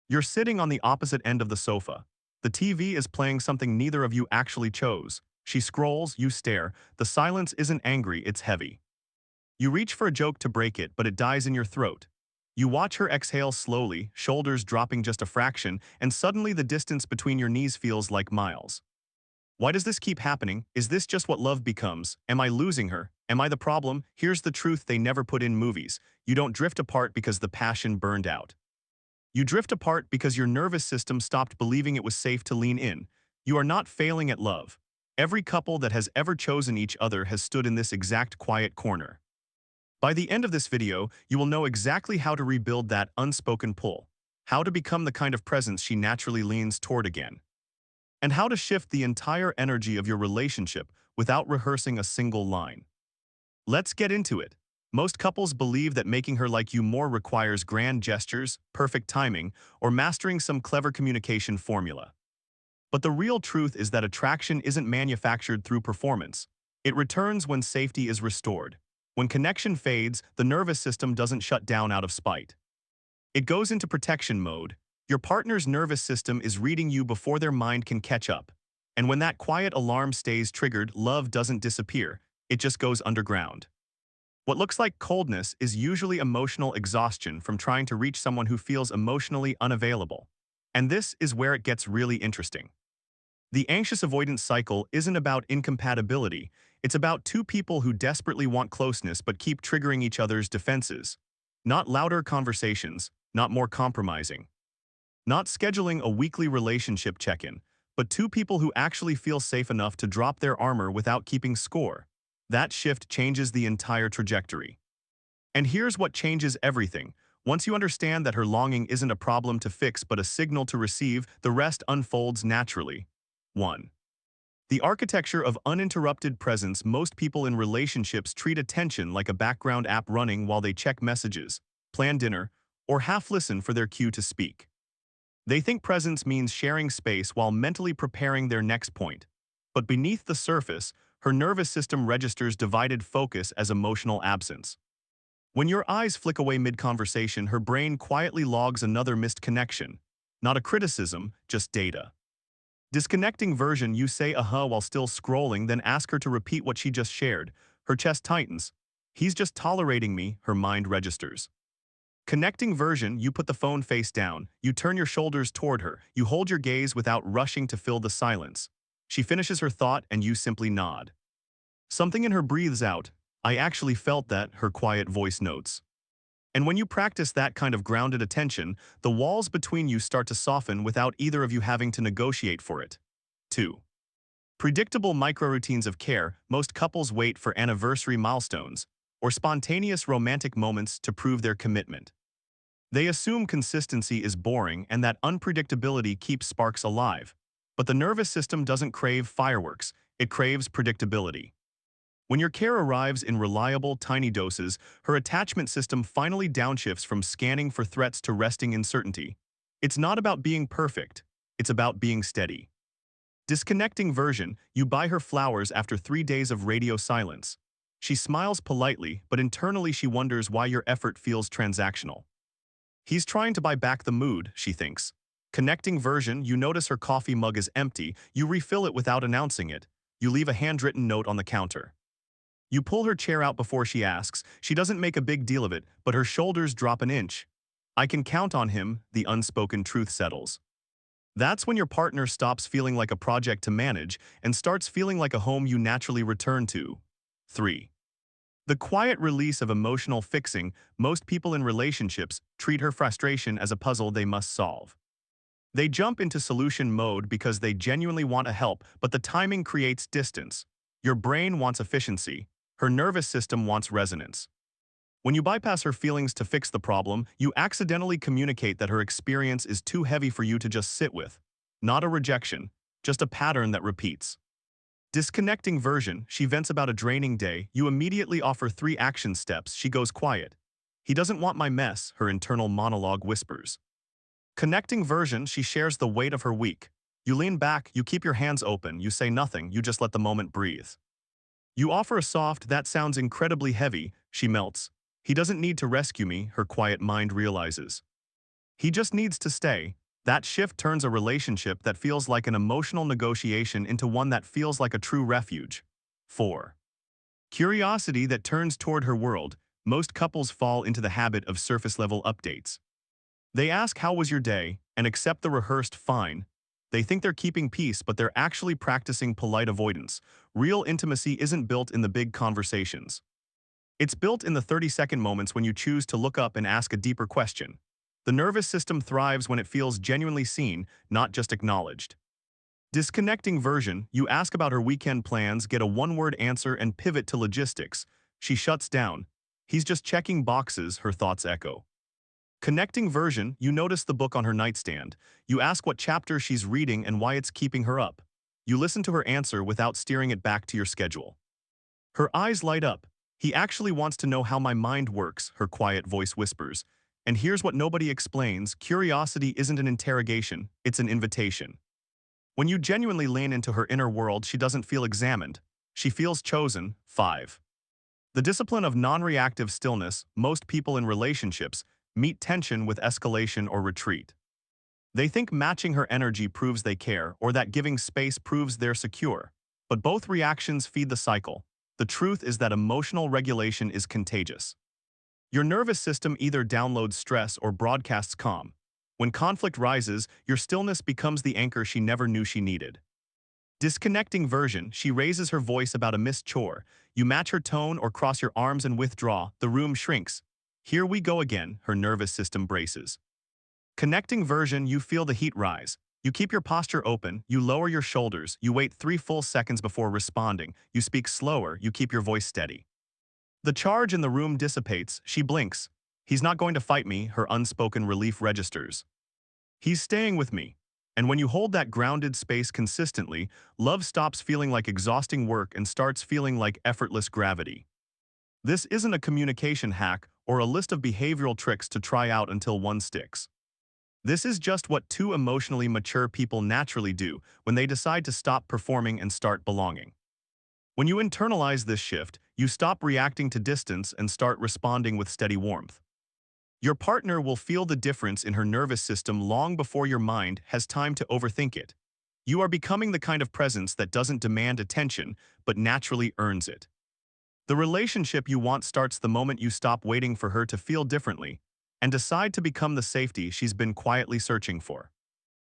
You're sitting on the opposite end of the sofa. The TV is playing something neither of you actually chose. She scrolls, you stare. The silence isn't angry, it's heavy. You reach for a joke to break it, but it dies in your throat. You watch her exhale slowly, shoulders dropping just a fraction, and suddenly the distance between your knees feels like miles. Why does this keep happening? Is this just what love becomes? Am I losing her? Am I the problem? Here's the truth they never put in movies. You don't drift apart because the passion burned out. You drift apart because your nervous system stopped believing it was safe to lean in. You are not failing at love. Every couple that has ever chosen each other has stood in this exact quiet corner. By the end of this video, you will know exactly how to rebuild that unspoken pull, how to become the kind of presence she naturally leans toward again, and how to shift the entire energy of your relationship without rehearsing a single line. Let's get into it. Most couples believe that making her like you more requires grand gestures, perfect timing, or mastering some clever communication formula. But the real truth is that attraction isn't manufactured through performance. It returns when safety is restored. When connection fades, the nervous system doesn't shut down out of spite. It goes into protection mode. Your partner's nervous system is reading you before their mind can catch up. And when that quiet alarm stays triggered, love doesn't disappear. It just goes underground. What looks like coldness is usually emotional exhaustion from trying to reach someone who feels emotionally unavailable. And this is where it gets really interesting. The anxious avoidance cycle isn't about incompatibility, it's about two people who desperately want closeness but keep triggering each other's defenses. Not louder conversations, not more compromising. Not scheduling a weekly relationship check-in, but two people who actually feel safe enough to drop their armor without keeping score. That shift changes the entire trajectory. And here's what changes everything. Once you understand that her longing isn't a problem to fix but a signal to receive, the rest unfolds naturally. 1. The architecture of uninterrupted presence. Most people in relationships treat attention like a background app running while they check messages, plan dinner, or half listen for their cue to speak. They think presence means sharing space while mentally preparing their next point. But beneath the surface, her nervous system registers divided focus as emotional absence. When your eyes flick away mid-conversation, her brain quietly logs another missed connection. Not a criticism, just data. Disconnecting version. You say while still scrolling, then ask her to repeat what she just shared. Her chest tightens. He's just tolerating me, her mind registers. Connecting version. You put the phone face down. You turn your shoulders toward her. You hold your gaze without rushing to fill the silence. She finishes her thought and you simply nod. Something in her breathes out. I actually felt that, her quiet voice notes. And when you practice that kind of grounded attention, the walls between you start to soften without either of you having to negotiate for it. 2. Predictable microroutines of care. Most couples wait for anniversary milestones or spontaneous romantic moments to prove their commitment. They assume consistency is boring and that unpredictability keeps sparks alive. But the nervous system doesn't crave fireworks, it craves predictability. When your care arrives in reliable, tiny doses, her attachment system finally downshifts from scanning for threats to resting in certainty. It's not about being perfect, it's about being steady. Disconnecting version. You buy her flowers after 3 days of radio silence. She smiles politely, but internally she wonders why your effort feels transactional. He's trying to buy back the mood, she thinks. Connecting version. You notice her coffee mug is empty, you refill it without announcing it. You leave a handwritten note on the counter. You pull her chair out before she asks. She doesn't make a big deal of it, but her shoulders drop an inch. I can count on him, the unspoken truth settles. That's when your partner stops feeling like a project to manage and starts feeling like a home you naturally return to. 3. The quiet release of emotional fixing. Most people in relationships treat her frustration as a puzzle they must solve. They jump into solution mode because they genuinely want to help, but the timing creates distance. Your brain wants efficiency. Her nervous system wants resonance. When you bypass her feelings to fix the problem, you accidentally communicate that her experience is too heavy for you to just sit with. Not a rejection, just a pattern that repeats. Disconnecting version. She vents about a draining day. You immediately offer 3 action steps. She goes quiet. He doesn't want my mess, her internal monologue whispers. Connecting version. She shares the weight of her week. You lean back, you keep your hands open, you say nothing, you just let the moment breathe. You offer a soft, that sounds incredibly heavy. She melts. He doesn't need to rescue me, her quiet mind realizes. He just needs to stay. That shift turns a relationship that feels like an emotional negotiation into one that feels like a true refuge. 4. Curiosity that turns toward her world. Most couples fall into the habit of surface-level updates. They ask, "How was your day?" and accept the rehearsed "fine." They think they're keeping peace, but they're actually practicing polite avoidance. Real intimacy isn't built in the big conversations. It's built in the 30-second moments when you choose to look up and ask a deeper question. The nervous system thrives when it feels genuinely seen, not just acknowledged. Disconnecting version, you ask about her weekend plans, get a one-word answer, and pivot to logistics. She shuts down. "He's just checking boxes," her thoughts echo. Connecting version, you notice the book on her nightstand. You ask what chapter she's reading and why it's keeping her up. You listen to her answer without steering it back to your schedule. Her eyes light up. "He actually wants to know how my mind works," her quiet voice whispers. And here's what nobody explains: curiosity isn't an interrogation, it's an invitation. When you genuinely lean into her inner world, she doesn't feel examined. She feels chosen. 5. The discipline of non-reactive stillness. Most people in relationships meet tension with escalation or retreat. They think matching her energy proves they care, or that giving space proves they're secure. But both reactions feed the cycle. The truth is that emotional regulation is contagious. Your nervous system either downloads stress or broadcasts calm. When conflict rises, your stillness becomes the anchor she never knew she needed. Disconnecting version, she raises her voice about a missed chore. You match her tone or cross your arms and withdraw. The room shrinks. "Here we go again," her nervous system braces. Connecting version, you feel the heat rise. You keep your posture open, you lower your shoulders, you wait 3 full seconds before responding, you speak slower, you keep your voice steady. The charge in the room dissipates, she blinks. "He's not going to fight me," her unspoken relief registers. "He's staying with me." And when you hold that grounded space consistently, love stops feeling like exhausting work and starts feeling like effortless gravity. This isn't a communication hack or a list of behavioral tricks to try out until one sticks. This is just what two emotionally mature people naturally do when they decide to stop performing and start belonging. When you internalize this shift, you stop reacting to distance and start responding with steady warmth. Your partner will feel the difference in her nervous system long before your mind has time to overthink it. You are becoming the kind of presence that doesn't demand attention, but naturally earns it. The relationship you want starts the moment you stop waiting for her to feel differently and decide to become the safety she's been quietly searching for.